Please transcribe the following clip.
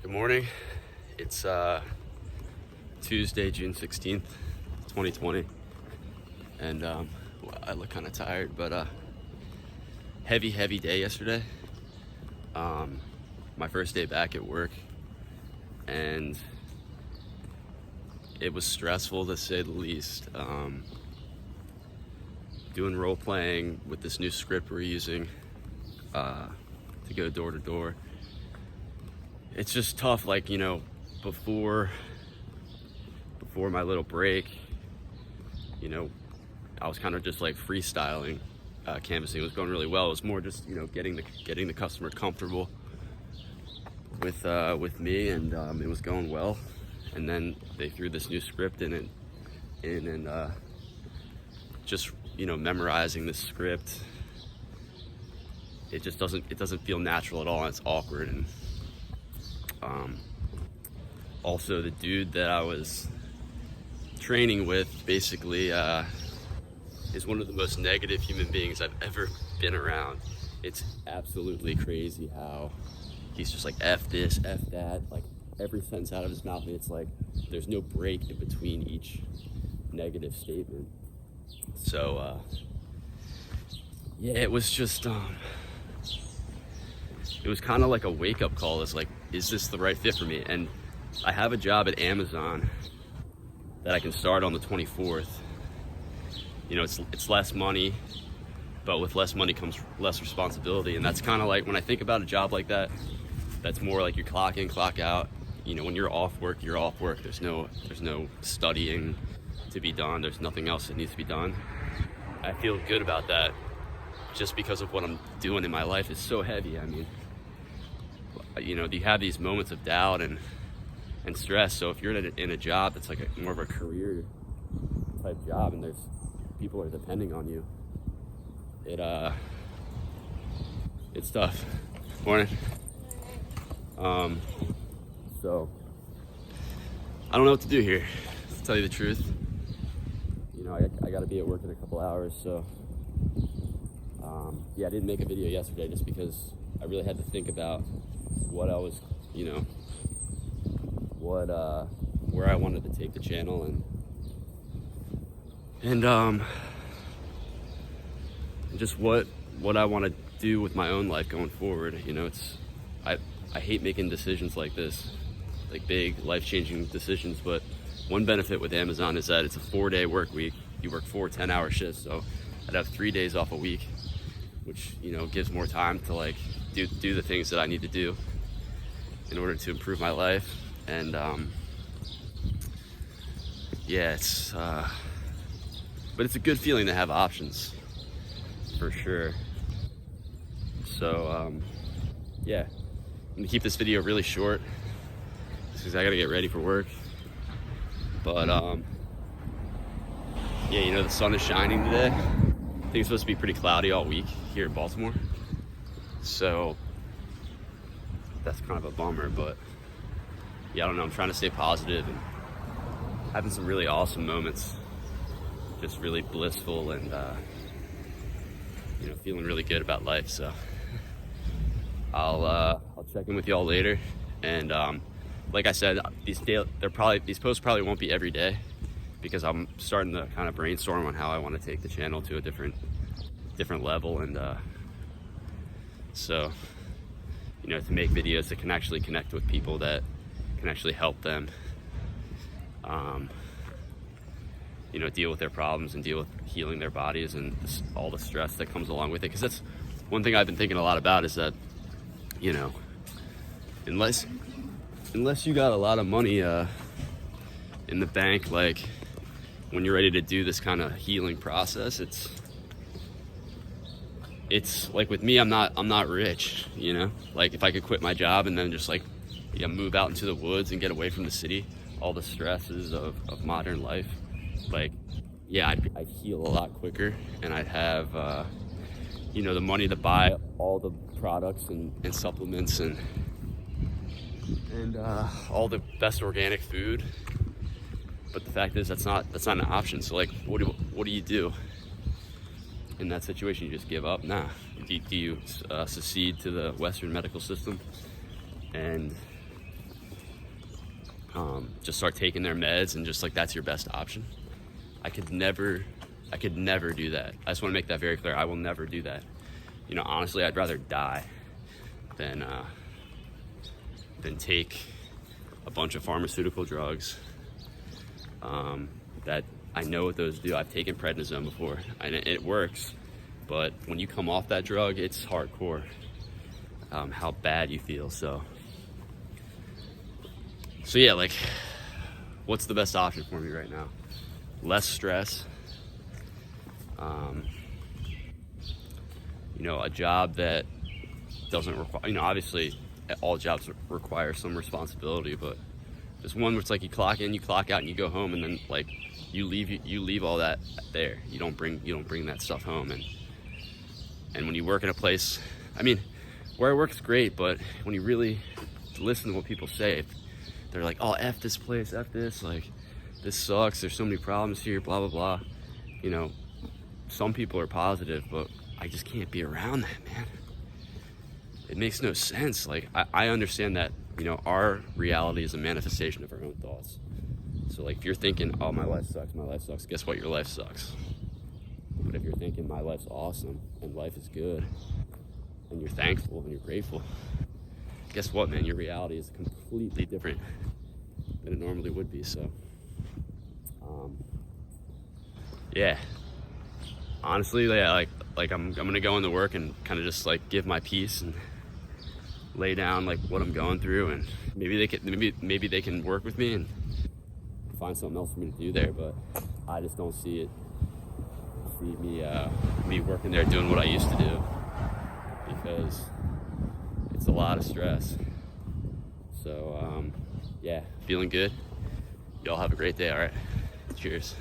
Good morning. It's Tuesday, June 16th, 2020. And I look kind of tired, but heavy day yesterday. My first day back at work, and it was stressful to say the least. Doing role playing with this new script we're using to go door to door. It's just tough, like, before my little break, I was kind of just like freestyling, canvassing. It was going really well. It was more just, getting the customer comfortable with me, and it was going well. And then they threw this new script in, and just, memorizing the script, it doesn't feel natural at all, and it's awkward. And also, the dude that I was training with basically is one of the most negative human beings I've ever been around. It's absolutely crazy how he's just like, F this, F that, like every sentence out of his mouth, and it's like there's no break in between each negative statement. So yeah, it was just it was kind of like a wake-up call. It's like, is this the right fit for me? And I have a job at Amazon that I can start on the 24th. It's less money, but with less money comes less responsibility. And that's kind of like, when I think about a job like that, that's more like you clock in, clock out. When you're off work, you're off work. There's no studying to be done. There's nothing else that needs to be done. I feel good about that just because of what I'm doing in my life is so heavy. I mean, you have these moments of doubt and stress. So if you're in a job that's like more of a career type job, and there's people are depending on you, it's tough. Morning. So I don't know what to do here, to tell you the truth. I got to be at work in a couple hours, so I didn't make a video yesterday just because I really had to think about what I was, where I wanted to take the channel, and just what I want to do with my own life going forward. I hate making decisions like this, like big life-changing decisions, but one benefit with Amazon is that it's a 4-day work week. You work 4 10-hour shifts, so I'd have 3 days off a week, which gives more time to like do the things that I need to do in order to improve my life. And but it's a good feeling to have options, for sure. So I'm gonna keep this video really short because I gotta get ready for work. But the sun is shining today. I think it's supposed to be pretty cloudy all week here in Baltimore, so that's kind of a bummer. But I don't know, I'm trying to stay positive and having some really awesome moments, just really blissful, and feeling really good about life. So I'll check in with y'all later. And like I said, these posts probably won't be every day, because I'm starting to kind of brainstorm on how I want to take the channel to a different level. And so to make videos that can actually connect with people, that can actually help them deal with their problems and deal with healing their bodies and all the stress that comes along with it. Because that's one thing I've been thinking a lot about, is that unless you got a lot of money in the bank, like when you're ready to do this kind of healing process, it's like, with me, I'm not rich, like if I could quit my job and then just like move out into the woods and get away from the city, all the stresses of modern life, like I'd heal a lot quicker, and I'd have the money to buy all the products and supplements and all the best organic food. But the fact is, that's not an option. So like, what do you do in that situation? You just give up? Nah. Do you secede to the Western medical system and just start taking their meds and just like that's your best option. I could never do that. I just want to make that very clear. I will never do that. You know, honestly, I'd rather die than take a bunch of pharmaceutical drugs that I know what those do. I've taken prednisone before and it works, but when you come off that drug, it's hardcore how bad you feel. So yeah, like, what's the best option for me right now? Less stress, you know, a job that doesn't require, you know, obviously all jobs require some responsibility, but just one where it's like you clock in, you clock out, and you go home, and then like you leave all that there. You don't bring that stuff home. And when you work in a place, I mean, where I work is great, but when you really listen to what people say, they're like, oh, F this place, F this, like, this sucks, there's so many problems here, blah, blah, blah. You know, some people are positive, but I just can't be around that, man. It makes no sense. Like, I understand that, you know, our reality is a manifestation of our own thoughts. So, like, if you're thinking, oh, my life sucks, guess what? Your life sucks. But if you're thinking, my life's awesome, and life is good, and you're thankful, and you're grateful, guess what, man? Your reality is completely different than it normally would be. So, yeah. Honestly, yeah, like I'm gonna go into work and kind of just like give my piece and lay down like what I'm going through, and maybe they can work with me and find something else for me to do there. But I just don't see me working there doing what I used to do, because it's a lot of stress. So yeah, feeling good. Y'all have a great day. All right, cheers.